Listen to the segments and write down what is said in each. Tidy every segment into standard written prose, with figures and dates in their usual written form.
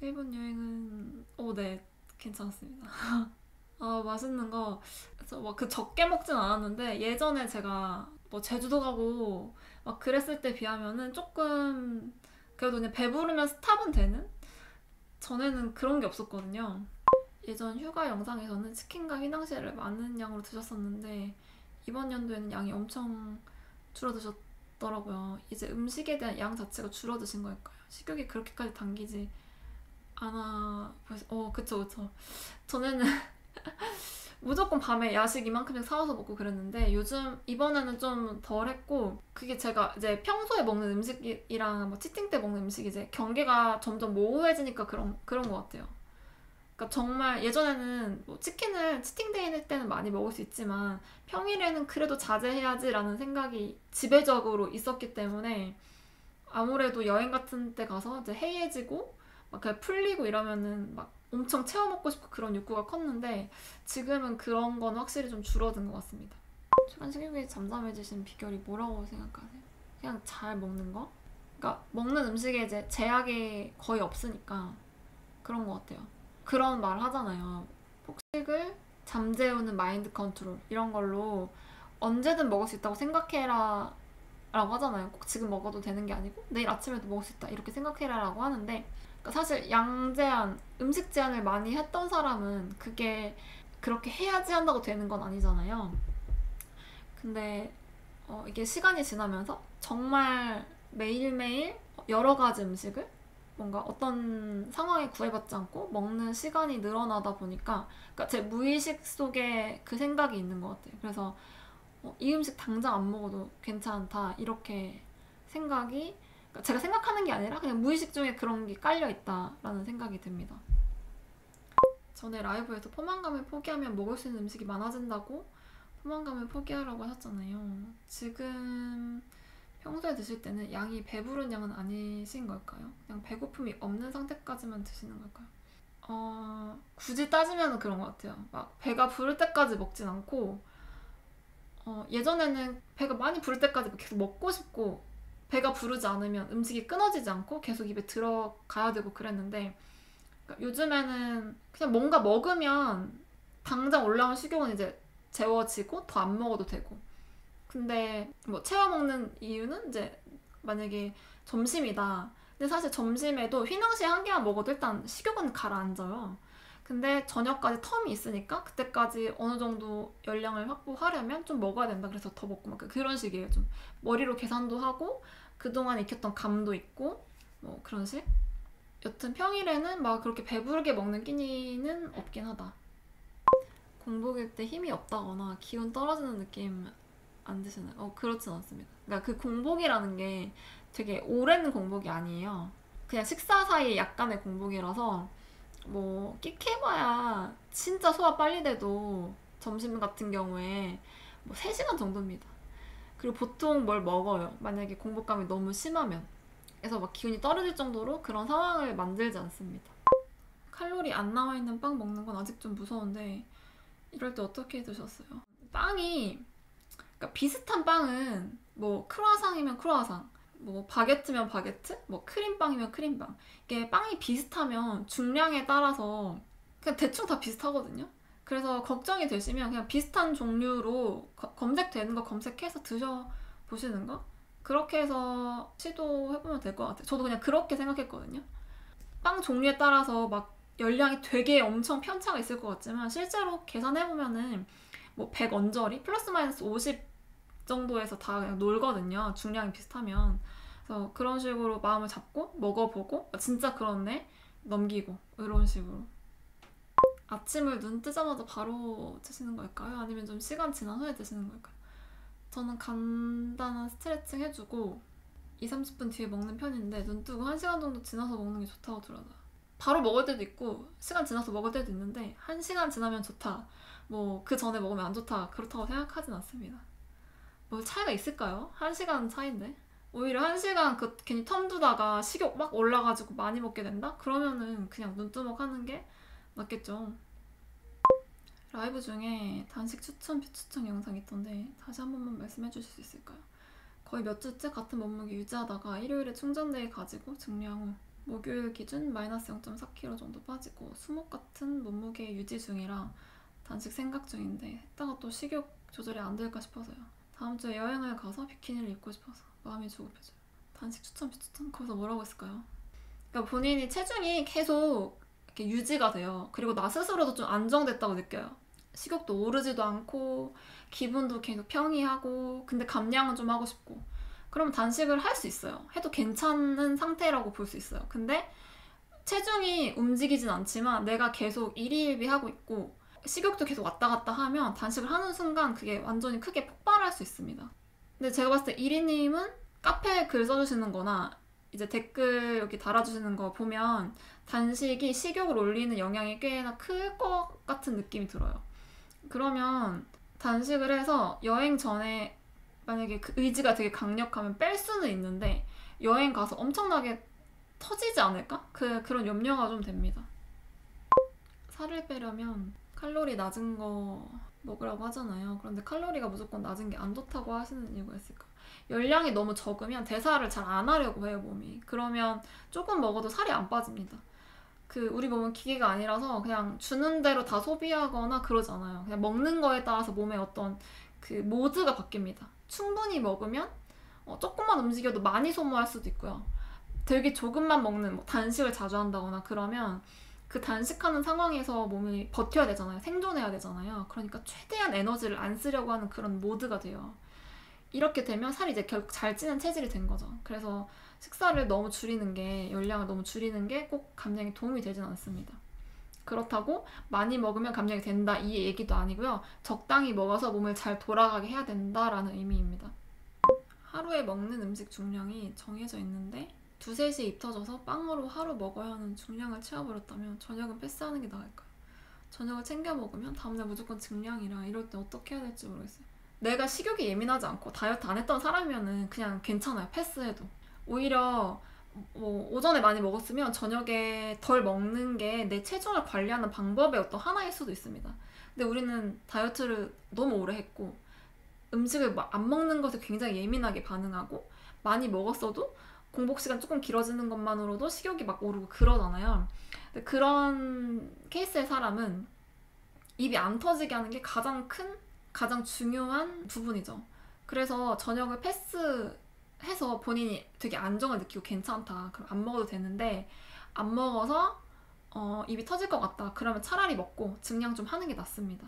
일본 여행은 네, 괜찮았습니다. 맛있는 거, 그 적게 먹진 않았는데, 예전에 제가 뭐 제주도 가고 막 그랬을 때 비하면은 조금, 그래도 그냥 배부르면 스탑은 되는? 전에는 그런 게 없었거든요. 예전 휴가 영상에서는 치킨과 휘낭시에를 많은 양으로 드셨었는데, 이번 연도에는 양이 엄청 줄어드셨더라고요. 이제 음식에 대한 양 자체가 줄어드신 걸까요? 식욕이 그렇게까지 당기지 않아 보여서, 그쵸, 그쵸. 전에는 무조건 밤에 야식 이만큼씩 사와서 먹고 그랬는데 요즘 이번에는 좀 덜했고 그게 제가 이제 평소에 먹는 음식이랑 뭐 치팅 때 먹는 음식이 이제 경계가 점점 모호해지니까 그런 것 같아요. 그러니까 정말 예전에는 뭐 치킨을 치팅데이 때는 많이 먹을 수 있지만 평일에는 그래도 자제해야지라는 생각이 지배적으로 있었기 때문에 아무래도 여행 같은 데 가서 이제 해이해지고 막 그냥 풀리고 이러면은 막 엄청 채워 먹고 싶고 그런 욕구가 컸는데 지금은 그런 건 확실히 좀 줄어든 것 같습니다. 최근 식욕이 잠잠해지신 비결이 뭐라고 생각하세요? 그냥 잘 먹는 거? 그러니까 먹는 음식에 이제 제약이 거의 없으니까 그런 것 같아요. 그런 말 하잖아요. 폭식을 잠재우는 마인드 컨트롤 이런 걸로 언제든 먹을 수 있다고 생각해라 라고 하잖아요. 꼭 지금 먹어도 되는 게 아니고 내일 아침에도 먹을 수 있다 이렇게 생각해라 라고 하는데 그러니까 사실 양 제한, 음식 제한을 많이 했던 사람은 그게 그렇게 해야지 한다고 되는 건 아니잖아요. 근데 이게 시간이 지나면서 정말 매일매일 여러 가지 음식을 뭔가 어떤 상황에 구애받지 않고 먹는 시간이 늘어나다 보니까 그러니까 제 무의식 속에 그 생각이 있는 것 같아요. 그래서 이 음식 당장 안 먹어도 괜찮다 이렇게 생각이 그러니까 제가 생각하는 게 아니라 그냥 무의식 중에 그런 게 깔려 있다라는 생각이 듭니다. 전에 라이브에서 포만감을 포기하면 먹을 수 있는 음식이 많아진다고 포만감을 포기하라고 하셨잖아요. 지금 평소에 드실 때는 양이 배부른 양은 아니신 걸까요? 그냥 배고픔이 없는 상태까지만 드시는 걸까요? 굳이 따지면 그런 것 같아요. 막 배가 부를 때까지 먹진 않고 예전에는 배가 많이 부를 때까지 계속 먹고 싶고 배가 부르지 않으면 음식이 끊어지지 않고 계속 입에 들어가야 되고 그랬는데 그러니까 요즘에는 그냥 뭔가 먹으면 당장 올라온 식욕은 이제 재워지고 더 안 먹어도 되고 근데 뭐 채워 먹는 이유는 이제 만약에 점심이다 근데 사실 점심에도 휘낭시에 한 개만 먹어도 일단 식욕은 가라앉아요. 근데 저녁까지 텀이 있으니까 그때까지 어느 정도 열량을 확보하려면 좀 먹어야 된다. 그래서 더 먹고 막 그런 식이에요. 좀 머리로 계산도 하고 그동안 익혔던 감도 있고 뭐 그런 식. 여튼 평일에는 막 그렇게 배부르게 먹는 끼니는 없긴 하다. 공복일 때 힘이 없다거나 기운 떨어지는 느낌 안 드시나요? 그렇진 않습니다. 그러니까 그 공복이라는 게 되게 오랜 공복이 아니에요. 그냥 식사 사이에 약간의 공복이라서 뭐 끽해봐야 진짜 소화 빨리 돼도 점심 같은 경우에 뭐 3시간 정도입니다. 그리고 보통 뭘 먹어요. 만약에 공복감이 너무 심하면. 그래서 막 기운이 떨어질 정도로 그런 상황을 만들지 않습니다. 칼로리 안 나와 있는 빵 먹는 건 아직 좀 무서운데 이럴 때 어떻게 드셨어요? 빵이 그러니까 비슷한 빵은 뭐 크루아상이면 크루아상, 뭐 바게트면 바게트, 뭐 크림빵이면 크림빵. 이게 빵이 비슷하면 중량에 따라서 그냥 대충 다 비슷하거든요. 그래서 걱정이 되시면 그냥 비슷한 종류로 검색되는 거 검색해서 드셔보시는 거? 그렇게 해서 시도해보면 될 것 같아요. 저도 그냥 그렇게 생각했거든요. 빵 종류에 따라서 막 열량이 되게 엄청 편차가 있을 것 같지만 실제로 계산해보면은 뭐 100 언저리 플러스 마이너스 50 정도에서 다 그냥 놀거든요. 중량이 비슷하면. 그래서 그런 식으로 마음을 잡고 먹어보고 진짜 그렇네 넘기고 이런 식으로. 아침을 눈 뜨자마자 바로 드시는 걸까요? 아니면 좀 시간 지난 후에 드시는 걸까요? 저는 간단한 스트레칭 해주고 2, 30분 뒤에 먹는 편인데 눈 뜨고 1시간 정도 지나서 먹는 게 좋다고 들어요. 바로 먹을 때도 있고 시간 지나서 먹을 때도 있는데 1시간 지나면 좋다. 뭐 그 전에 먹으면 안 좋다. 그렇다고 생각하진 않습니다. 뭐 차이가 있을까요? 1시간 차인데. 오히려 1시간 괜히 텀 두다가 식욕 막 올라가지고 많이 먹게 된다? 그러면은 그냥 눈두먹 하는 게 낫겠죠. 라이브 중에 단식 추천, 비추천 영상 있던데 다시 한 번만 말씀해 주실 수 있을까요? 거의 몇 주째 같은 몸무게 유지하다가 일요일에 충전대에 가지고 증량 후 목요일 기준 마이너스 0.4kg 정도 빠지고 수목 같은 몸무게 유지 중이라 단식 생각 중인데 했다가 또 식욕 조절이 안 될까 싶어서요. 다음 주에 여행을 가서 비키니를 입고 싶어서 마음이 조급해져요. 단식 추천 비추천? 거기서 뭐라고 했을까요? 그러니까 본인이 체중이 계속 이렇게 유지가 돼요. 그리고 나 스스로도 좀 안정됐다고 느껴요. 식욕도 오르지도 않고 기분도 계속 평이하고 근데 감량은 좀 하고 싶고 그러면 단식을 할 수 있어요. 해도 괜찮은 상태라고 볼 수 있어요. 근데 체중이 움직이진 않지만 내가 계속 일희일비하고 있고 식욕도 계속 왔다 갔다 하면 단식을 하는 순간 그게 완전히 크게 폭발할 수 있습니다. 근데 제가 봤을 때 이리님은 카페에 글 써주시는 거나 이제 댓글 여기 달아주시는 거 보면 단식이 식욕을 올리는 영향이 꽤나 클 것 같은 느낌이 들어요. 그러면 단식을 해서 여행 전에 만약에 그 의지가 되게 강력하면 뺄 수는 있는데 여행 가서 엄청나게 터지지 않을까? 그런 염려가 좀 됩니다. 살을 빼려면 칼로리 낮은 거 먹으라고 하잖아요. 그런데 칼로리가 무조건 낮은 게 안 좋다고 하시는 이유가 있을까? 열량이 너무 적으면 대사를 잘 안 하려고 해요, 몸이. 그러면 조금 먹어도 살이 안 빠집니다. 우리 몸은 기계가 아니라서 그냥 주는 대로 다 소비하거나 그러지 않아요. 그냥 먹는 거에 따라서 몸의 어떤 그 모드가 바뀝니다. 충분히 먹으면 조금만 움직여도 많이 소모할 수도 있고요. 되게 조금만 먹는 뭐 단식을 자주 한다거나 그러면 그 단식하는 상황에서 몸이 버텨야 되잖아요. 생존해야 되잖아요. 그러니까 최대한 에너지를 안 쓰려고 하는 그런 모드가 돼요. 이렇게 되면 살이 이제 결국 잘 찌는 체질이 된 거죠. 그래서 식사를 너무 줄이는 게, 열량을 너무 줄이는 게 꼭 감량에 도움이 되진 않습니다. 그렇다고 많이 먹으면 감량이 된다 이 얘기도 아니고요. 적당히 먹어서 몸을 잘 돌아가게 해야 된다라는 의미입니다. 하루에 먹는 음식 중량이 정해져 있는데 2, 3시에 입 터져서 빵으로 하루 먹어야 하는 중량을 채워버렸다면 저녁은 패스하는 게 나을까요? 저녁을 챙겨 먹으면 다음날 무조건 증량이라 이럴 때 어떻게 해야 될지 모르겠어요. 내가 식욕이 예민하지 않고 다이어트 안 했던 사람이면은 그냥 괜찮아요. 패스해도. 오히려 뭐 오전에 많이 먹었으면 저녁에 덜 먹는 게 내 체중을 관리하는 방법의 어떤 하나일 수도 있습니다. 근데 우리는 다이어트를 너무 오래 했고 음식을 안 먹는 것에 굉장히 예민하게 반응하고 많이 먹었어도 공복 시간 조금 길어지는 것만으로도 식욕이 막 오르고 그러잖아요. 근데 그런 케이스의 사람은 입이 안 터지게 하는 게 가장 중요한 부분이죠. 그래서 저녁을 패스해서 본인이 되게 안정을 느끼고 괜찮다. 그럼 안 먹어도 되는데 안 먹어서 입이 터질 것 같다. 그러면 차라리 먹고 증량 좀 하는 게 낫습니다.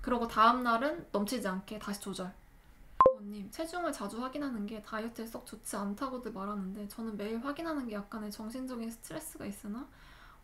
그러고 다음날은 넘치지 않게 다시 조절. 님, 체중을 자주 확인하는 게 다이어트에 썩 좋지 않다고들 말하는데 저는 매일 확인하는 게 약간의 정신적인 스트레스가 있으나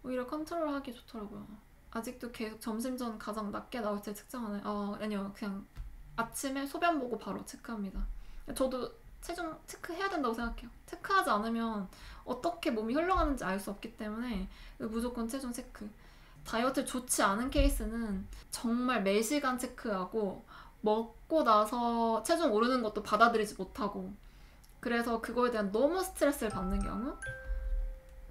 오히려 컨트롤하기 좋더라고요. 아직도 계속 점심 전 가장 낮게 나올 때 측정하나요? 아니요. 그냥 아침에 소변 보고 바로 체크합니다. 저도 체중 체크해야 된다고 생각해요. 체크하지 않으면 어떻게 몸이 흘러가는지 알 수 없기 때문에 무조건 체중 체크. 다이어트 좋지 않은 케이스는 정말 매시간 체크하고 먹고 나서 체중 오르는 것도 받아들이지 못하고 그래서 그거에 대한 너무 스트레스를 받는 경우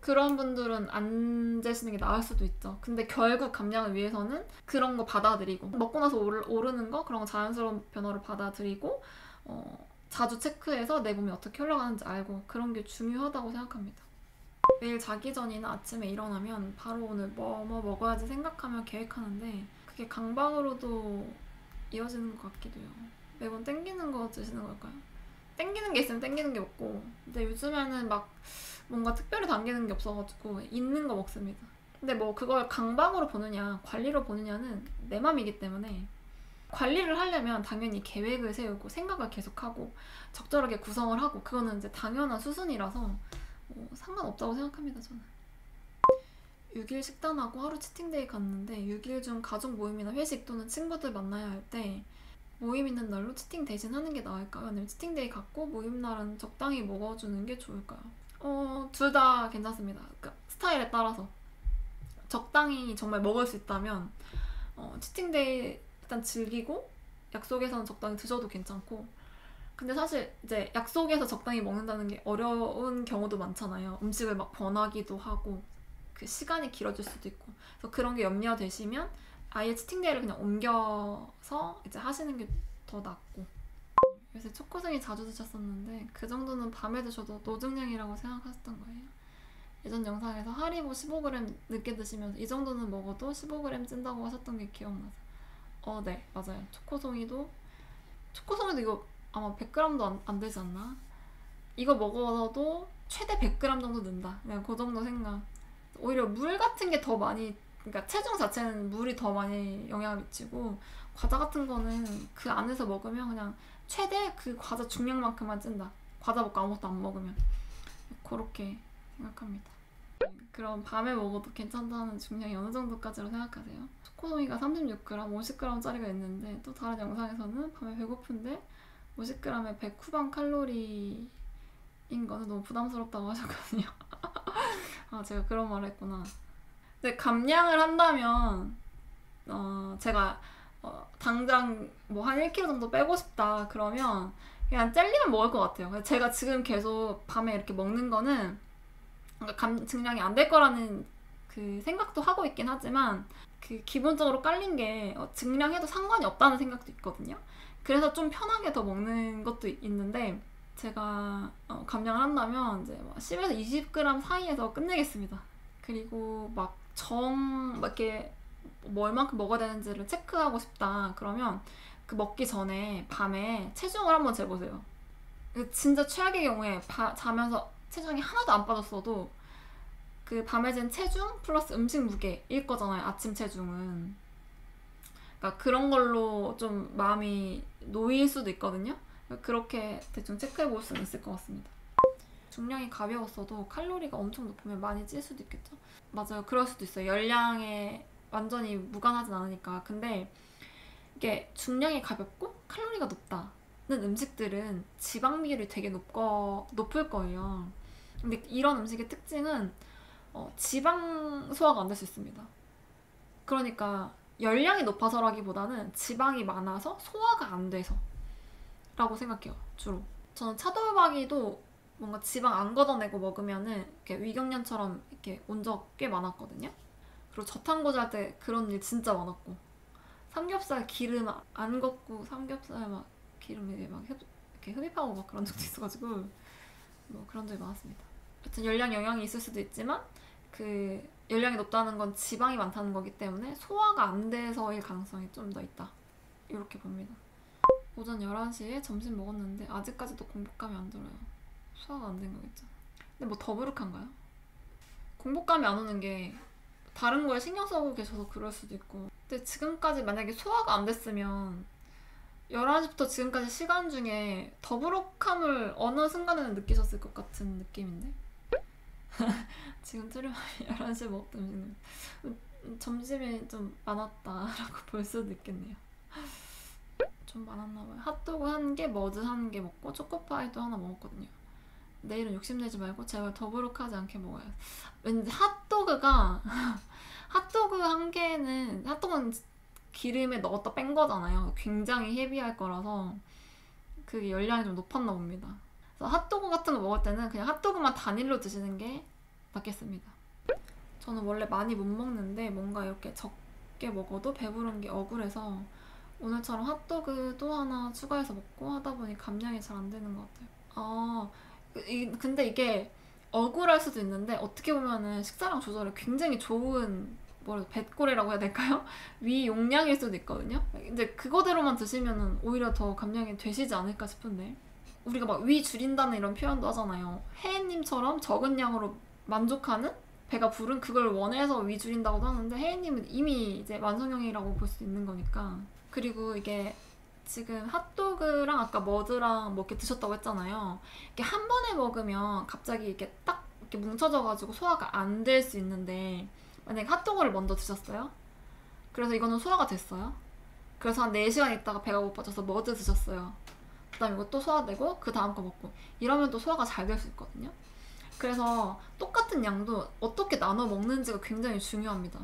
그런 분들은 안 재시는 게 나을 수도 있죠. 근데 결국 감량을 위해서는 그런 거 받아들이고 먹고 나서 오르는 거 그런 거 자연스러운 변화를 받아들이고 자주 체크해서 내 몸이 어떻게 흘러가는지 알고 그런 게 중요하다고 생각합니다. 매일 자기 전이나 아침에 일어나면 바로 오늘 뭐 먹어야지 생각하며 계획하는데 그게 강박으로도 이어지는 것 같기도 해요. 매번 땡기는 거 드시는 걸까요? 땡기는 게 있으면 땡기는 게 먹고 근데 요즘에는 막 뭔가 특별히 당기는 게 없어가지고 있는 거 먹습니다. 근데 뭐 그걸 강박으로 보느냐 관리로 보느냐는 내 맘이기 때문에 관리를 하려면 당연히 계획을 세우고 생각을 계속하고 적절하게 구성을 하고 그거는 이제 당연한 수순이라서 상관없다고 생각합니다. 저는 6일 식단하고 하루 치팅데이 갔는데 6일 중 가족 모임이나 회식 또는 친구들 만나야 할 때 모임 있는 날로 치팅 대신 하는 게 나을까요? 아니면 치팅데이 갖고 모임 날은 적당히 먹어주는 게 좋을까요? 둘 다 괜찮습니다. 그러니까 스타일에 따라서 적당히 정말 먹을 수 있다면 치팅데이 일단 즐기고 약속에서는 적당히 드셔도 괜찮고 근데 사실 이제 약속에서 적당히 먹는다는 게 어려운 경우도 많잖아요. 음식을 막 권하기도 하고 그 시간이 길어질 수도 있고 그래서 그런 게 염려되시면 아예 치팅데이를 그냥 옮겨서 이제 하시는 게 더 낫고 요새 초코송이 자주 드셨었는데 그 정도는 밤에 드셔도 노중량이라고 생각하셨던 거예요? 예전 영상에서 하리보 15g 늦게 드시면서 이 정도는 먹어도 15g 찐다고 하셨던 게 기억나서. 네, 맞아요. 초코송이도 이거 아마 100g도 안 되지 않나? 이거 먹어도 최대 100g 정도 는다. 그냥 그 정도 생각. 오히려 물 같은 게 더 많이, 그러니까 체중 자체는 물이 더 많이 영향을 미치고, 과자 같은 거는 그 안에서 먹으면 그냥 최대 그 과자 중량만큼만 찐다. 과자 먹고 아무것도 안 먹으면. 그렇게 생각합니다. 그럼 밤에 먹어도 괜찮다는 중량이 어느 정도까지로 생각하세요? 초코송이가 36g, 50g짜리가 있는데 또 다른 영상에서는 밤에 배고픈데 50g에 100 후반 칼로리인 거는 너무 부담스럽다고 하셨거든요. 아, 제가 그런 말을 했구나. 근데 감량을 한다면 제가 당장 뭐 한 1kg 정도 빼고 싶다 그러면 그냥 젤리만 먹을 것 같아요. 제가 지금 계속 밤에 이렇게 먹는 거는 증량이 안 될 거라는 그 생각도 하고 있긴 하지만 그 기본적으로 깔린 게 증량해도 상관이 없다는 생각도 있거든요. 그래서 좀 편하게 더 먹는 것도 있는데 제가 감량을 한다면 이제 10에서 20g 사이에서 끝내겠습니다. 그리고 막 이렇게 뭐 얼만큼 먹어야 되는지를 체크하고 싶다 그러면 그 먹기 전에 밤에 체중을 한번 재보세요. 진짜 최악의 경우에 자면서 체중이 하나도 안 빠졌어도 그 밤에 잰 체중 플러스 음식 무게일 거잖아요. 아침 체중은. 그러니까 그런 걸로 좀 마음이 놓일 수도 있거든요. 그렇게 대충 체크해 볼 수는 있을 것 같습니다. 중량이 가벼웠어도 칼로리가 엄청 높으면 많이 찔 수도 있겠죠. 맞아요. 그럴 수도 있어요. 열량에 완전히 무관하진 않으니까. 근데 이게 중량이 가볍고 칼로리가 높다는 음식들은 지방 비율이 되게 높을 거예요. 근데 이런 음식의 특징은 지방 소화가 안 될 수 있습니다. 그러니까 열량이 높아서라기보다는 지방이 많아서 소화가 안 돼서 라고 생각해요. 주로 저는 차돌박이도 뭔가 지방 안 걷어내고 먹으면은 이렇게 위경련처럼 이렇게 온 적 꽤 많았거든요. 그리고 저탄고지 할 때 그런 일 진짜 많았고, 삼겹살 기름 안 걷고 삼겹살 막 기름이 막 이렇게 흡입하고 막 그런 적도 있어가지고 뭐 그런 적이 많았습니다. 여튼 열량 영향이 있을 수도 있지만 그 열량이 높다는 건 지방이 많다는 거기 때문에 소화가 안 돼서일 가능성이 좀 더 있다. 이렇게 봅니다. 오전 11시에 점심 먹었는데 아직까지도 공복감이 안 들어요. 소화가 안 된 거겠죠. 근데 뭐 더부룩한가요? 공복감이 안 오는 게 다른 거에 신경 써고 계셔서 그럴 수도 있고, 근데 지금까지 만약에 소화가 안 됐으면 11시부터 지금까지 시간 중에 더부룩함을 어느 순간에는 느끼셨을 것 같은 느낌인데 지금 트림하면 11시에 먹었던 음식은 점심이 좀 많았다라고 볼 수도 있겠네요. 좀 많았나봐요. 핫도그 1개, 머드 1개 먹고 초코파이도 하나 먹었거든요. 내일은 욕심내지 말고 제발 더부룩하지 않게 먹어요. 왠지 핫도그가 핫도그 1개는 핫도그는 기름에 넣었다 뺀 거잖아요. 굉장히 헤비할 거라서 그게 열량이 좀 높았나 봅니다. 그래서 핫도그 같은 거 먹을 때는 그냥 핫도그만 단일로 드시는 게 낫겠습니다. 저는 원래 많이 못 먹는데 뭔가 이렇게 적게 먹어도 배부른 게 억울해서 오늘처럼 핫도그 또 하나 추가해서 먹고 하다 보니 감량이 잘 안 되는 것 같아요. 근데 이게 억울할 수도 있는데 어떻게 보면은 식사량 조절에 굉장히 좋은 배꼴이라고 해야 될까요? 위 용량일 수도 있거든요. 근데 그거대로만 드시면은 오히려 더 감량이 되시지 않을까 싶은데, 우리가 막 위 줄인다는 이런 표현도 하잖아요. 혜인님처럼 적은 양으로 만족하는 배가 부른 그걸 원해서 위 줄인다고도 하는데 혜인님은 이미 이제 완성형이라고 볼 수 있는 거니까. 그리고 이게 지금 핫도그랑 아까 머드랑 뭐 이렇게 드셨다고 했잖아요. 이렇게 한 번에 먹으면 갑자기 이렇게 딱 이렇게 뭉쳐져가지고 소화가 안 될 수 있는데, 만약에 핫도그를 먼저 드셨어요? 그래서 이거는 소화가 됐어요. 그래서 한 4시간 있다가 배가 고파져서 머드 드셨어요. 그 다음에 이거 또 소화되고 그 다음 거 먹고 이러면 또 소화가 잘 될 수 있거든요. 그래서 똑같은 양도 어떻게 나눠 먹는지가 굉장히 중요합니다.